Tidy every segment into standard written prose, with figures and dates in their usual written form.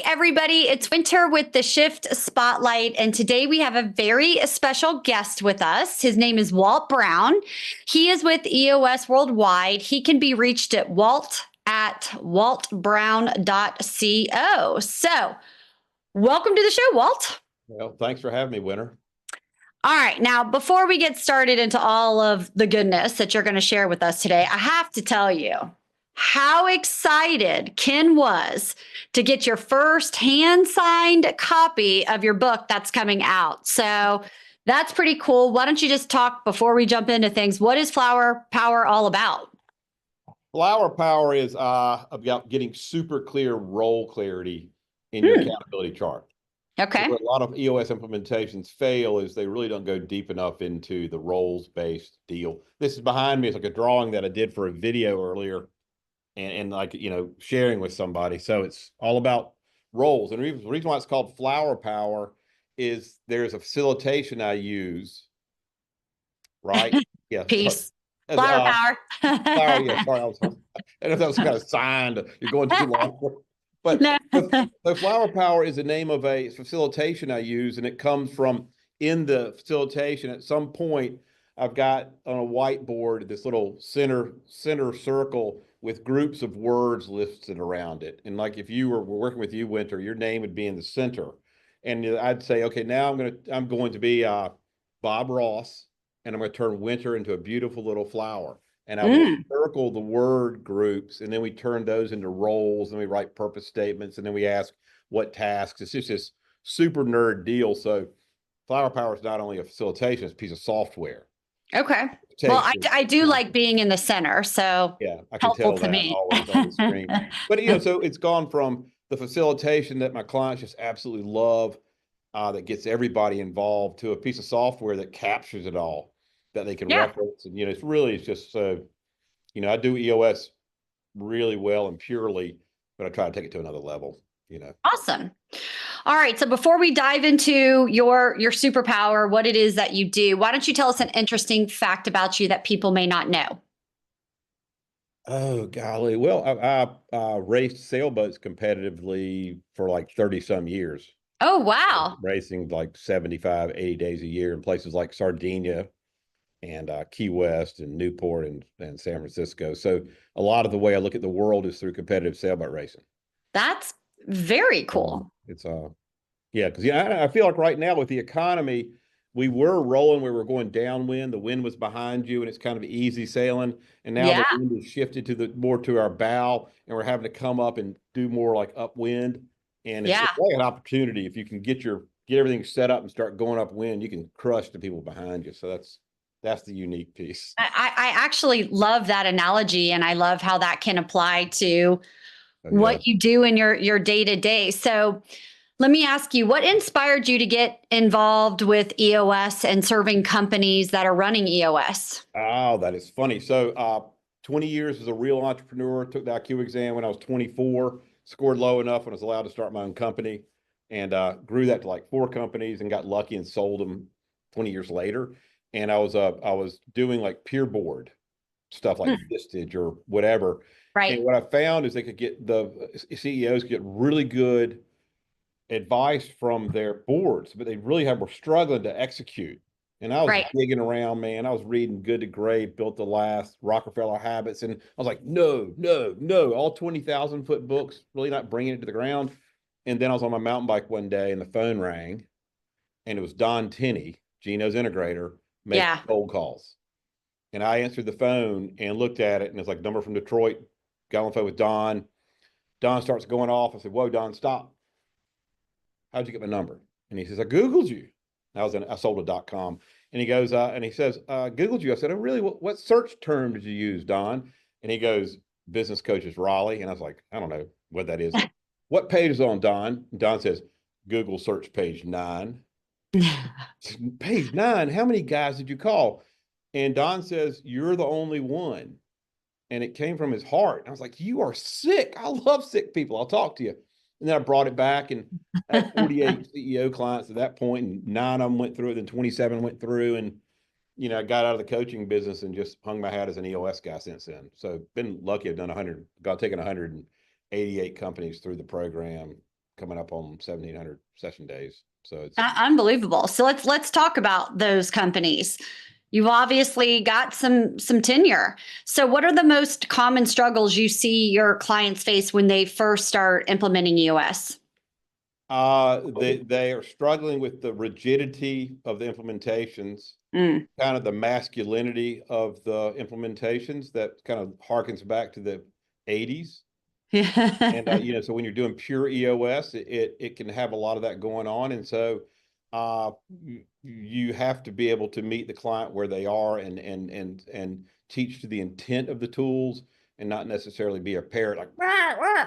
everybody. It's Winter with the Shift Spotlight. And today we have a very special guest with us. His name is Walt Brown. He is with EOS Worldwide. He can be reached at walt@waltbrown.co. So, welcome to the show, Walt. Well, thanks for having me, Winter. All right. Now, before we get started into all of the goodness that you're going to share with us today, I have to tell you how excited Ken was to get your first hand-signed copy of your book that's coming out. So that's pretty cool. Why don't you just talk before we jump into things? What is Flower Power all about? Flower Power is about getting super clear role clarity in your accountability chart. Okay. So where a lot of EOS implementations fail is they really don't go deep enough into the roles-based deal. This is behind me. It's like a drawing that I did for a video earlier and like, sharing with somebody. So it's all about roles. And the reason why it's called Flower Power is there's a facilitation I use, right? Yeah. Peace. Flower Power. Flower, yeah, sorry. I don't know if that was kind of signed. You're going too long. But the Flower Power is the name of a facilitation I use, and it comes from in the facilitation. At some point, I've got on a whiteboard this little center circle with groups of words listed around it. And like if you were working with you, Winter, your name would be in the center. And I'd say, okay, now I'm going to be Bob Ross, and I'm going to turn Winter into a beautiful little flower. And I will circle the word groups, and then we turn those into roles, and we write purpose statements, and then we ask what tasks. It's just this super nerd deal. So Flower Power is not only a facilitation, it's a piece of software. Okay. Well, I do like being in the center, so yeah, I can tell that always on the screen. But so it's gone from the facilitation that my clients just absolutely love, that gets everybody involved, to a piece of software that captures it all, that they can reference. And it's just so, I do EOS really well and purely, but I try to take it to another level. Awesome. All right. So before we dive into your superpower, what it is that you do, why don't you tell us an interesting fact about you that people may not know? Oh, golly. Well, I raced sailboats competitively for like 30 some years. Oh, wow. Racing like 75, 80 days a year in places like Sardinia and Key West and Newport and San Francisco. So a lot of the way I look at the world is through competitive sailboat racing. That's very cool. Because I feel like right now with the economy, we were rolling, we were going downwind, the wind was behind you, and it's kind of easy sailing. And now the wind has shifted to more to our bow, and we're having to come up and do more like upwind. And it's like an opportunity. If you can get everything set up and start going upwind, you can crush the people behind you. So that's the unique piece. I actually love that analogy, and I love how that can apply to what you do in your day-to-day. So let me ask you, what inspired you to get involved with EOS and serving companies that are running EOS? Oh, that is funny. So 20 years as a real entrepreneur, took the IQ exam when I was 24, scored low enough when I was allowed to start my own company, and grew that to like 4 companies and got lucky and sold them 20 years later. And I was doing like peer board stuff like Vistage or whatever. Right. And what I found is the CEOs get really good advice from their boards, but they really were struggling to execute. And I was digging around, man. I was reading Good to Great, Built to Last, Rockefeller Habits. And I was like, no, all 20,000-foot books, really not bringing it to the ground. And then I was on my mountain bike one day and the phone rang, and it was Don Tenney, Gino's integrator, making cold calls. And I answered the phone and looked at it, and it's like number from Detroit. Got on the phone with Don. Don starts going off. I said, whoa, Don, stop. How'd you get my number? And he says, I Googled you. I sold a .com. And he goes, and he says, Googled you. I said, oh, really? What search term did you use, Don? And he goes, Business Coaches Raleigh. And I was like, I don't know what that is. What page is on, Don? And Don says, Google search page 9. Page 9? How many guys did you call? And Don says, you're the only one. And it came from his heart. And I was like, you are sick. I love sick people. I'll talk to you. And then I brought it back, and I had 48 CEO clients at that point, and 9 of them went through it, then 27 went through. And, I got out of the coaching business and just hung my hat as an EOS guy since then. So been lucky. I've done taken 188 companies through the program, coming up on 1,700 session days. So it's unbelievable. So let's talk about those companies. You've obviously got some tenure. So what are the most common struggles you see your clients face when they first start implementing EOS? they are struggling with the rigidity of the implementations, Mm. kind of the masculinity of the implementations that kind of harkens back to the 80s. And so when you're doing pure EOS, it can have a lot of that going on. And so you have to be able to meet the client where they are and teach to the intent of the tools, and not necessarily be a parrot like rah, rah,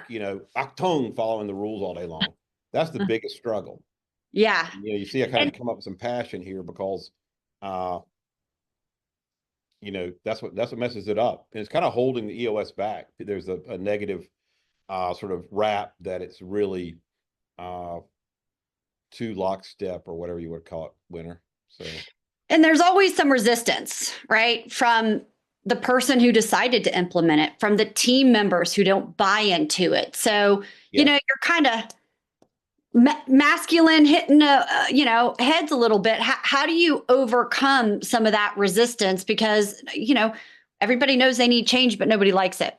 octone following the rules all day long. That's the biggest struggle. Yeah. You see, I kind of come up with some passion here because that's what messes it up. And it's kind of holding the EOS back. There's a negative sort of rap that it's really too lockstep, or whatever you would call it, Winter. So, and there's always some resistance, right? From the person who decided to implement it, from the team members who don't buy into it. So, yeah. You're kind of masculine hitting heads a little bit. How do you overcome some of that resistance? Because, everybody knows they need change, but nobody likes it.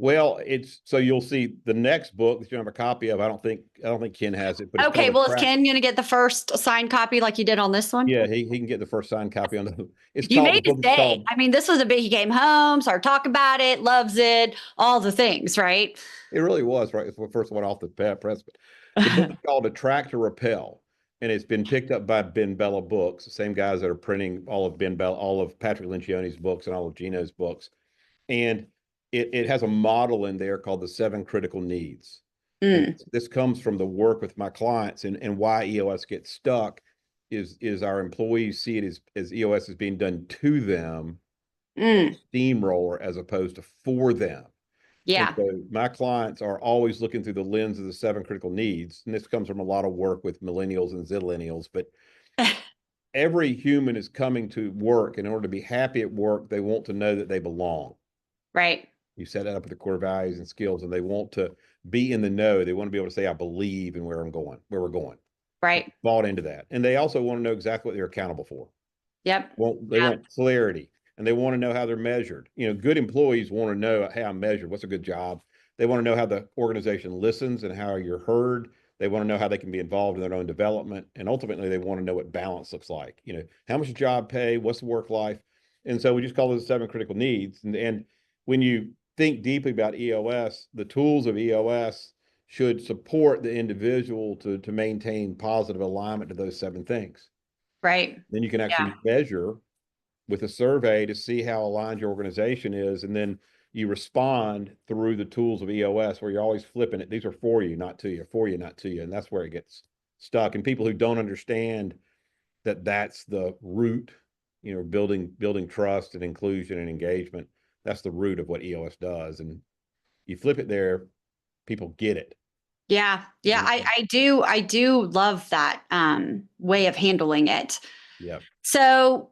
Well, so you'll see the next book that you have a copy of. I don't think Ken has it, but it's okay. Well, is Ken going to get the first signed copy like you did on this one? Yeah, he can get the first signed copy on the. It's you called made the his book. day. I mean, this was a big. He came home, started talking about it, loves it, all the things, right? It really was right. It's the first one off the press. But the book is called Attract or Repel, and it's been picked up by Ben Bella Books, the same guys that are printing all of Patrick Lencioni's books and all of Gino's books. And it has a model in there called the 7 critical needs. And this comes from the work with my clients, and why EOS gets stuck is our employees see it as EOS is being done to them, steamroller, as opposed to for them. Yeah. And so my clients are always looking through the lens of the 7 critical needs. And this comes from a lot of work with millennials and zillennials, but every human is coming to work. And in order to be happy at work, they want to know that they belong. Right. You set that up with the core values and skills, and they want to be in the know. They want to be able to say, I believe in where we're going. Right. Bought into that. And they also want to know exactly what they're accountable for. Yep. They want clarity, and they want to know how they're measured. Good employees want to know, hey, I'm measured. What's a good job? They want to know how the organization listens and how you're heard. They want to know how they can be involved in their own development. And ultimately, they want to know what balance looks like. How much job pay? What's the work life? And so we just call those 7 critical needs. And when you think deeply about EOS, the tools of EOS should support the individual to maintain positive alignment to those 7 things. Right. Then you can actually measure with a survey to see how aligned your organization is. And then you respond through the tools of EOS, where you're always flipping it. These are for you, not to you, for you, not to you. And that's where it gets stuck. And people who don't understand that that's the root, building trust and inclusion and engagement, that's the root of what EOS does. And you flip it there, people get it. Yeah. Yeah. I do love that way of handling it. Yeah. So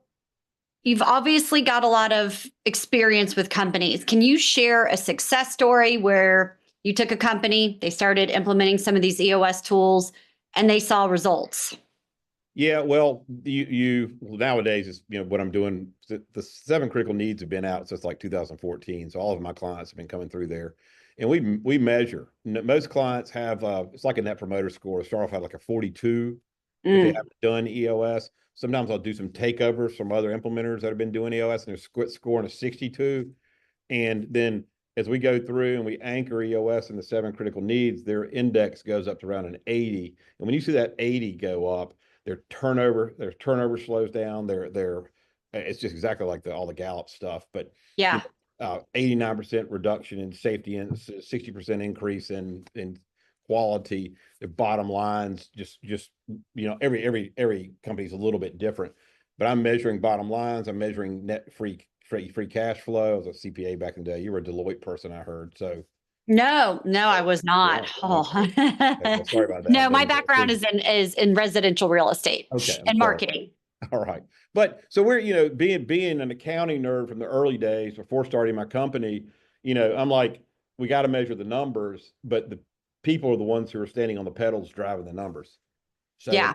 you've obviously got a lot of experience with companies. Can you share a success story where you took a company, they started implementing some of these EOS tools, and they saw results? Yeah, well, you nowadays is what I'm doing. The 7 critical needs have been out since like 2014, so all of my clients have been coming through there, and we measure. Most clients have it's like a net promoter score. Start off at like a 42 if they haven't done EOS. Sometimes I'll do some takeovers from other implementers that have been doing EOS, and they're scoring a 62. And then as we go through and we anchor EOS in the 7 critical needs, their index goes up to around an 80. And when you see that 80 go up, their turnover slows down. It's just exactly like all the Gallup stuff. But 89% reduction in safety and 60% increase in quality. The bottom lines just every company's a little bit different. But I'm measuring bottom lines. I'm measuring net free cash flow. I was a CPA back in the day. You were a Deloitte person, I heard. So no, I was not. Oh. Okay, sorry about that. No, my background is in residential real estate and marketing. All right. But so we're, being an accounting nerd from the early days before starting my company, I'm like, we got to measure the numbers, but the people are the ones who are standing on the pedals driving the numbers. So, Yeah.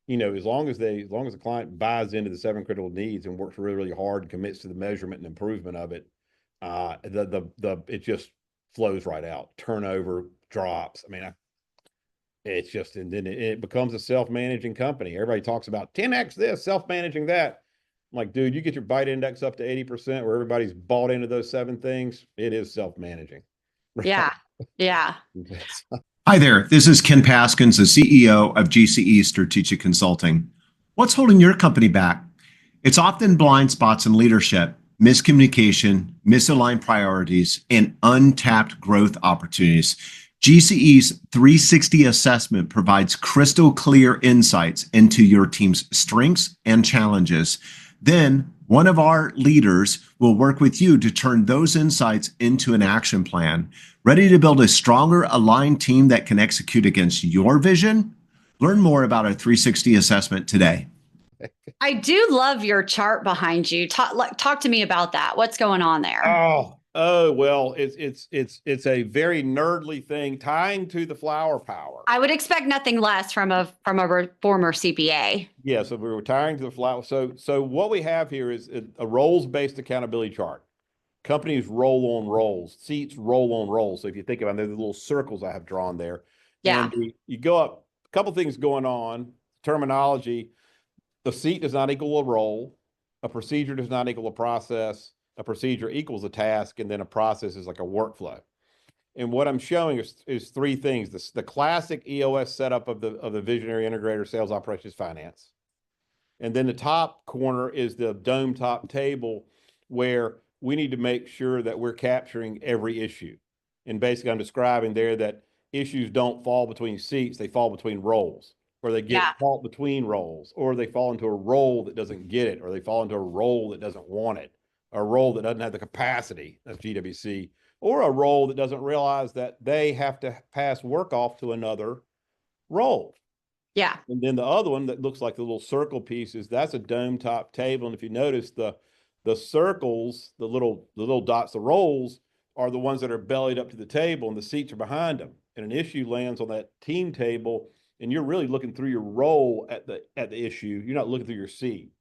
as long as the client buys into the 7 critical needs and works really, really hard and commits to the measurement and improvement of it, it just flows right out. Turnover drops. I mean, it's just, and then it becomes a self-managing company. Everybody talks about 10x this, self-managing that. I'm like, dude, you get your bite index up to 80% where everybody's bought into those 7 things. It is self-managing. Yeah. Yeah. Hi there, this is Ken Paskins, the CEO of GCE Strategic Consulting. What's holding your company back? It's often blind spots in leadership, miscommunication, misaligned priorities, and untapped growth opportunities. GCE's 360 assessment provides crystal clear insights into your team's strengths and challenges. Then, one of our leaders will work with you to turn those insights into an action plan. Ready to build a stronger, aligned team that can execute against your vision? Learn more about our 360 assessment today. I do love your chart behind you. Talk to me about that. What's going on there? Well, it's a very nerdly thing tying to the flower power. I would expect nothing less from a former CPA. Yeah, so we're retiring to the flower. So what we have here is a roles-based accountability chart. Companies roll on rolls, seats roll on rolls. So if you think about it, there's the little circles I have drawn there. Yeah. And you go up, a couple things going on, terminology. The seat does not equal a role. A procedure does not equal a process. A procedure equals a task, and then a process is like a workflow. And what I'm showing is 3 things. The classic EOS setup of the visionary integrator, sales, operations, finance. And then the top corner is the dome top table where we need to make sure that we're capturing every issue. And basically I'm describing there that issues don't fall between seats, they fall between roles, or they get caught between roles, or they fall into a role that doesn't get it, or they fall into a role that doesn't want it, a role that doesn't have the capacity, that's GWC, or a role that doesn't realize that they have to pass work off to another role. Yeah. And then the other one that looks like the little circle pieces, that's a dome top table. And if you notice the circles, the little dots, the roles are the ones that are bellied up to the table and the seats are behind them. And an issue lands on that team table and you're really looking through your role at the issue. You're not looking through your seat.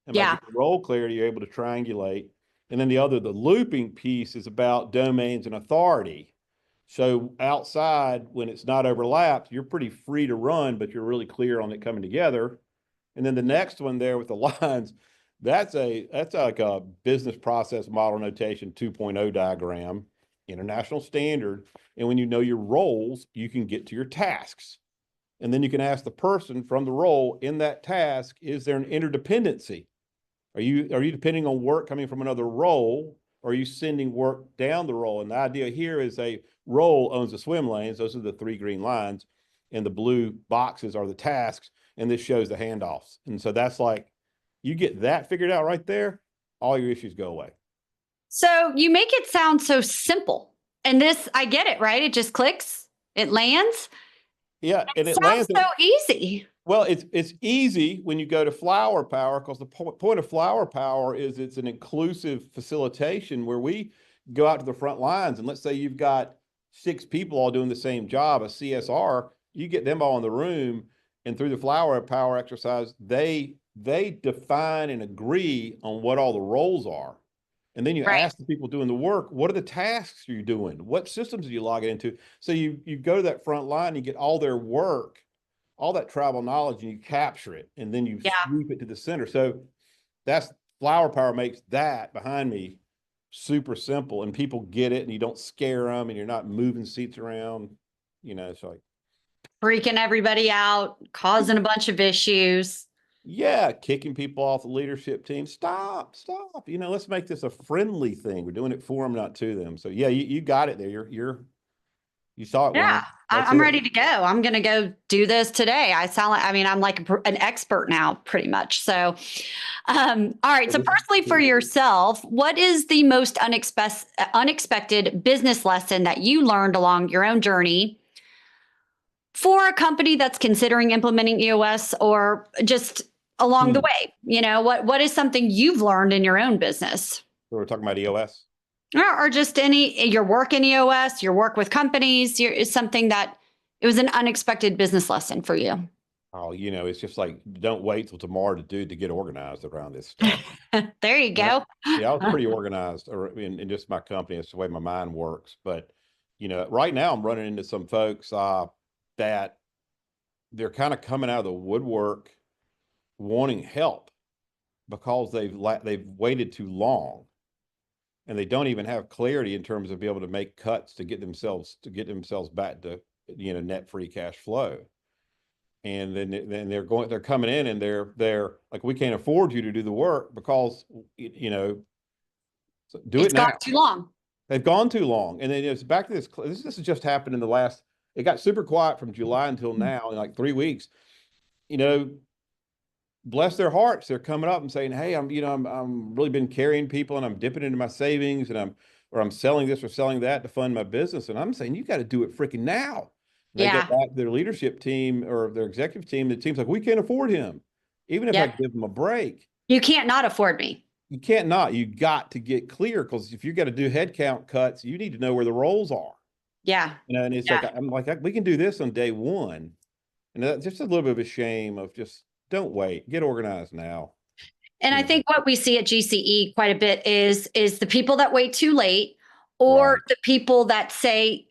And by getting role clarity, you're able to triangulate. And then the looping piece is about domains and authority. So outside, when it's not overlapped, you're pretty free to run, but you're really clear on it coming together. And then the next one there with the lines, that's like a business process model notation 2.0 diagram, international standard. And when you know your roles, you can get to your tasks. And then you can ask the person from the role in that task, is there an interdependency? Are you depending on work coming from another role, or are you sending work down the role? And the idea here is a role owns the swim lanes. Those are the 3 green lines, and the blue boxes are the tasks. And this shows the handoffs. And so that's like, you get that figured out right there, all your issues go away. So you make it sound so simple. And this, I get it, right? It just clicks, it lands. Yeah, and it sounds so easy. Well, it's easy when you go to flower power, because the point of flower power is it's an inclusive facilitation where we go out to the front lines. And let's say you've got 6 people all doing the same job, a CSR, you get them all in the room, and through the flower power exercise, they define and agree on what all the roles are. And then you ask the people doing the work, what are the tasks you're doing? What systems do you log it into? So you go to that front line, you get all their work, all that tribal knowledge, and you capture it, and then you sweep it to the center. So that's flower power makes that behind me super simple, and people get it, and you don't scare them, and you're not moving seats around. It's like freaking everybody out, causing a bunch of issues. Yeah, kicking people off the leadership team. Stop. Let's make this a friendly thing. We're doing it for them, not to them. So yeah, you got it there. You saw it. Yeah, I'm ready to go. I'm going to go do this today. I'm like an expert now, pretty much. So, all right. So personally for yourself, what is the most unexpected business lesson that you learned along your own journey for a company that's considering implementing EOS, or just along the way? What is something you've learned in your own business? So we're talking about EOS? Or just your work in EOS, your work with companies, is something that it was an unexpected business lesson for you. Oh, it's just like, don't wait till tomorrow to get organized around this stuff. There you go. Yeah, I was pretty organized in just my company. It's the way my mind works. But, right now I'm running into some folks that they're kind of coming out of the woodwork wanting help because they've waited too long, and they don't even have clarity in terms of being able to make cuts to get themselves back to net free cash flow. And then they're coming in and they're like, we can't afford you to do the work because do It's it now. gone too long. They've gone too long. And then it's back to this has just happened in the last, it got super quiet from July until now in like 3 weeks. Bless their hearts, they're coming up and saying, hey, I'm really been carrying people, and I'm dipping into my savings, and I'm selling this or selling that to fund my business. And I'm saying, you got to do it freaking now. And they go back to their leadership team or their executive team. The team's like, we can't afford him. Even if I give them a break. You can't not afford me. You can't not. You got to get clear, because if you got to do headcount cuts, you need to know where the roles are. Yeah. And it's like, I'm like, we can do this on day one. And that's just a little bit of a shame of just, don't wait, get organized now. And I think what we see at GCE quite a bit is the people that wait too late, or the people that say,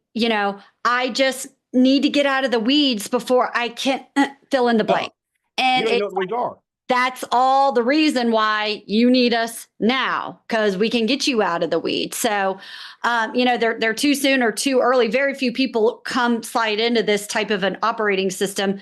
I just need to get out of the weeds before I can fill in the blank. And you don't know what the weeds are. That's all the reason why you need us now, because we can get you out of the weeds. So, they're too soon or too early. Very few people slide into this type of an operating system,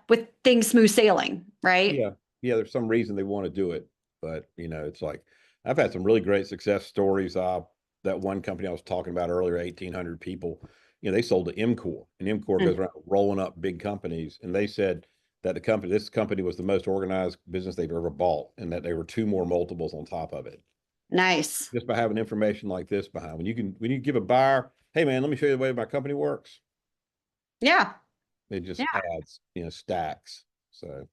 with things smooth sailing, right? Yeah. Yeah. There's some reason they want to do it, but it's like, I've had some really great success stories. That one company I was talking about earlier, 1,800 people, they sold to MCOR, and MCOR goes around rolling up big companies. And they said that this company was the most organized business they've ever bought, and that they were 2 more multiples on top of it. Nice. Just by having information like this behind, when you give a buyer, hey man, let me show you the way my company works. Yeah. It just adds, stacks. So.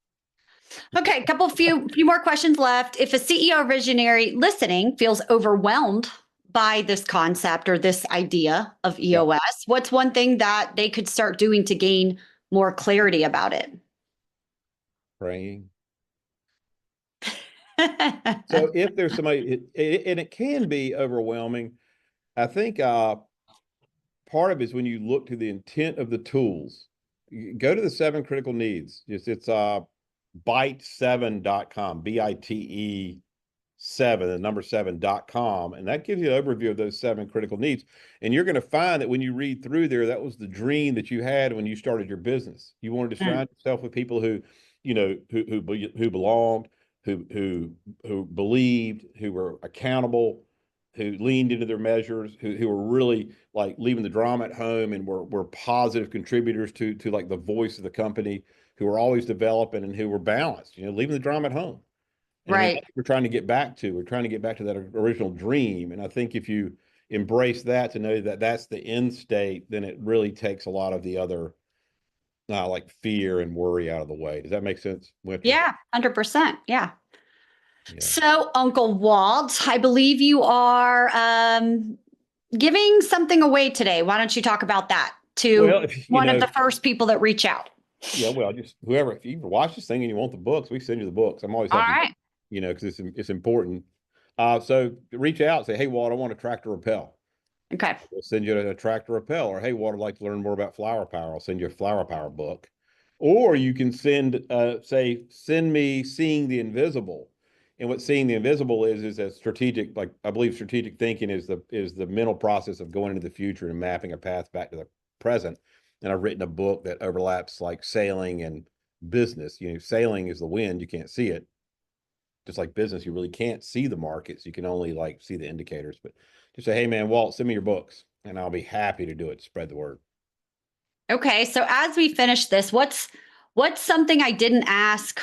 Okay, few more questions left. If a CEO visionary listening feels overwhelmed by this concept or this idea of EOS, what's one thing that they could start doing to gain more clarity about it? Praying. So if there's somebody, and it can be overwhelming, I think part of it is when you look to the intent of the tools. You go to the 7 critical needs. It's bite7.com, BITE 7, the number 7.com, and that gives you an overview of those 7 critical needs. And you're going to find that when you read through there, that was the dream that you had when you started your business. You wanted to surround yourself with people who belonged, who believed, who were accountable, who leaned into their measures, who were really like leaving the drama at home and were positive contributors to like the voice of the company, who were always developing, and who were balanced, leaving the drama at home. And I mean, we're trying to get back to that original dream. And I think if you embrace that, to know that that's the end state, then it really takes a lot of the other like fear and worry out of the way. Does that make sense, Winter? Yeah, 100%. Yeah. So, Uncle Walt, I believe you are giving something away today. Why don't you talk about that to one of the first people that reach out? Yeah, well, just whoever, if you watch this thing and you want the books, we send you the books. I'm always happy, because it's important. So reach out, say, hey, Walt, I want a tractor rappel. Okay. We'll send you a tractor rappel. Or, hey, Walt, I'd like to learn more about flower power. I'll send you a flower power book. Or you can send me Seeing the Invisible. And what Seeing the Invisible is a strategic, like I believe strategic thinking is the mental process of going into the future and mapping a path back to the present. And I've written a book that overlaps like sailing and business. Sailing is the wind, you can't see it. Just like business, you really can't see the markets. You can only like see the indicators. But just say, hey man, Walt, send me your books, and I'll be happy to do it. Spread the word. Okay. So as we finish this, what's something I didn't ask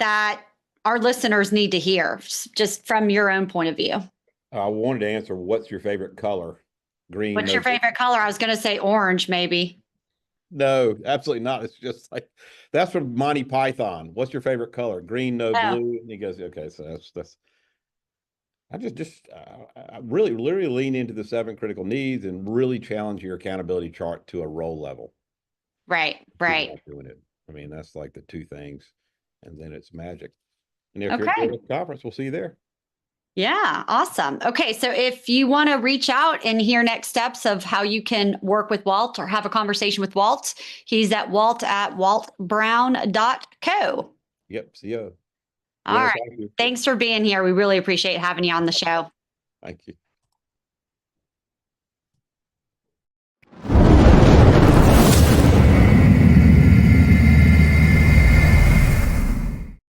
that our listeners need to hear, just from your own point of view? I wanted to answer, what's your favorite color? Green. What's your favorite color? I was going to say orange, maybe. No, absolutely not. It's just like, that's from Monty Python. What's your favorite color? Green, no blue. And he goes, okay, so that's I really literally lean into the 7 critical needs and really challenge your accountability chart to a role level. Right. Doing it. I mean, that's like the 2 things, and then it's magic. And if you're Okay. at the conference, we'll see you there. Yeah, awesome. Okay, so if you want to reach out and hear next steps of how you can work with Walt or have a conversation with Walt, he's at walt@waltbrown.co. Yep. See you. All right. Thanks for being here. We really appreciate having you on the show. Thank you.